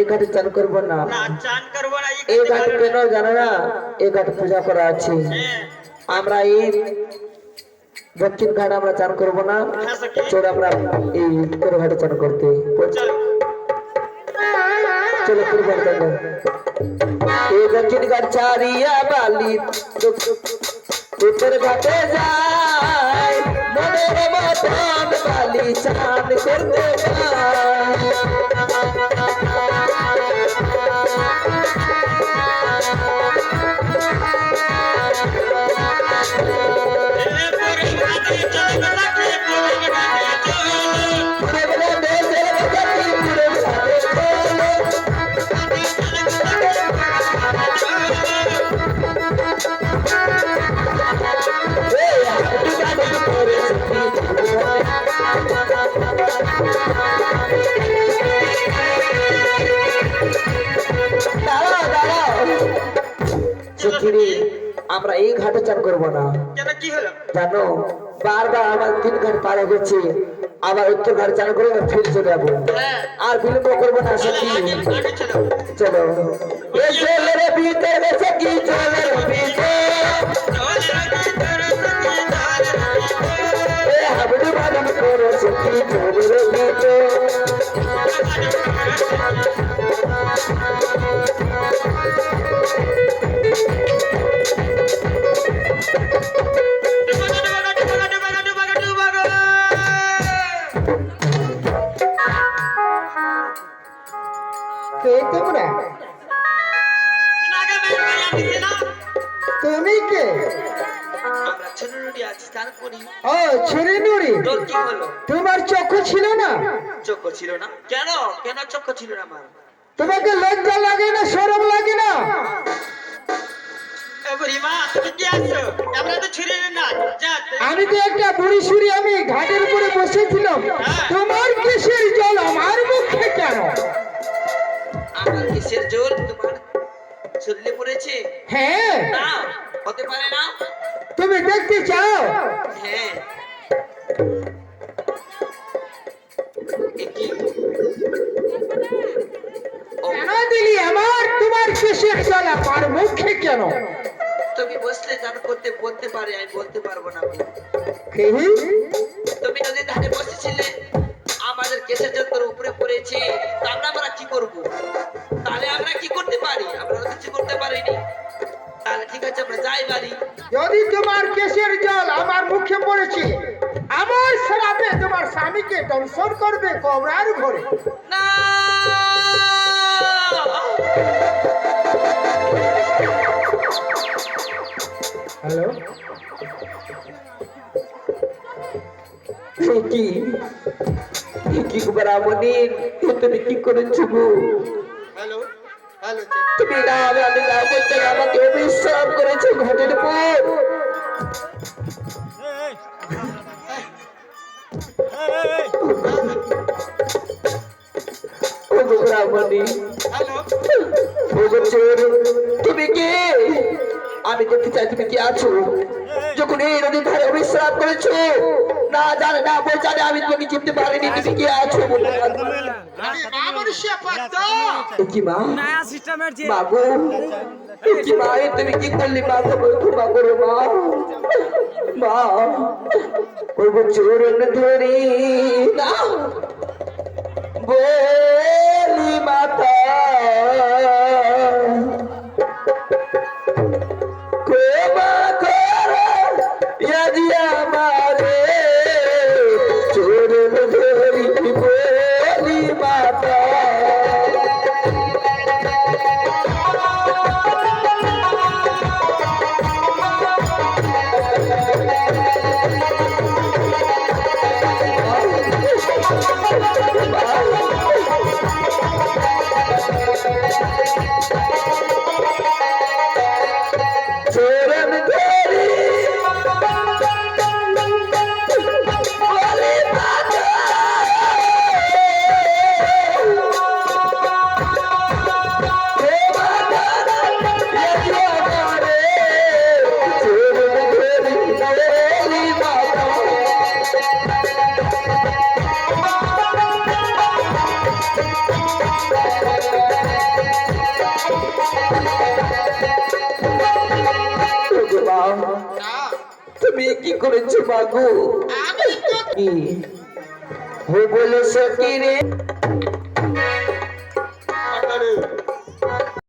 এই ঘাটে চান করবো না। না চান করব না। এই ঘাটে কেন জানো না? এই ঘাটে পূজা করা আছে। আমরা এই দক্ষিণ ঘাটে আমরা চান করবো না। চলো আমরা এই উত্তর ঘাটে চান করতে। চলো করবো। এই দক্ষিণ ঘাট ছাড়িয়া বালি উত্তর ঘাটে যায়, মনের মতন বালি চান করতে আমরা এই ঘাটে চান করবো না। জানো বারবার আমার 3 ঘাট পার হয়ে গেছে, আবার উত্তর ঘাটে চান করে ফিরে চলে যাবো। আর বিলম্ব করবো না। সত্যি চলো। জলের ভিতরে সখী জলের ভিতরে হাবড়ি বাদন করো সখী জলের ভিতরে। তোমরা তুমি কে? ও ছুরিনুরি, তোমার চক্ষু ছিল না? চক্ষু ছিল না কেন? কেন চক্ষু ছিল না আমার? তোমাকে লজ্জা লাগে না, শরম লাগে না? আমি তো একটা বুড়ি সুরি, আমি ঘাটের উপরে বসেছিলাম। তোমার কিসের জল আমার মুখে কেন? আমার কিসের জল তোমার শরীরে পড়েছে? হ্যাঁ। না হতে পারে না। তুমি দেখতে চাও? হ্যাঁ। কেন দিলি আমার? তোমার কিসের জল আমার মুখে কেন? তুমি বসলে চান করতে বলতে পারে, আমি বলতে পারবো না। তুমি নদীর ধারে বসেছিলে, আমাদের কেসের জল তোর উপরে পড়েছে, তাহলে আমরা কি করব? তাহলে আমরা কি করতে পারি? আমরা কিছু করতে পারিনি। তাহলে ঠিক আছে আমরা যাই বাড়ি। যদি তোমার কেসের জল আমার মুখে পড়েছে, আমার শ্রাপে তোমার স্বামীকে দংশন করবে কবরার ঘরে। না হ্যালো, কি বরাবনি তুমি কি করেছো গো? হ্যালো হ্যালো, তুমি না আমি না বলতে আমাকে অভিশাপ করেছো ঘাটের পর। তুমি কে? আমি দেখতে চাই তুমি কি আছো। যখন এই নদীর ধারে অভিশ্রাপ করেছো, না জানে না বল জানে, আমি তোমাকে চিনতে পারিনি। তুমি কি আছো বলতে পারবো? কি মা? বাবু কি মা, তুমি কি করলি? মা ক্ষমা করো মা। মা ওই চোর ধরি না বলি মাতা ক্ষমা করো আমারে, চোর ধরি বলি মাতা। না তুমি কি করেছো মাগো আমি তো কি ও বলেছো কি রে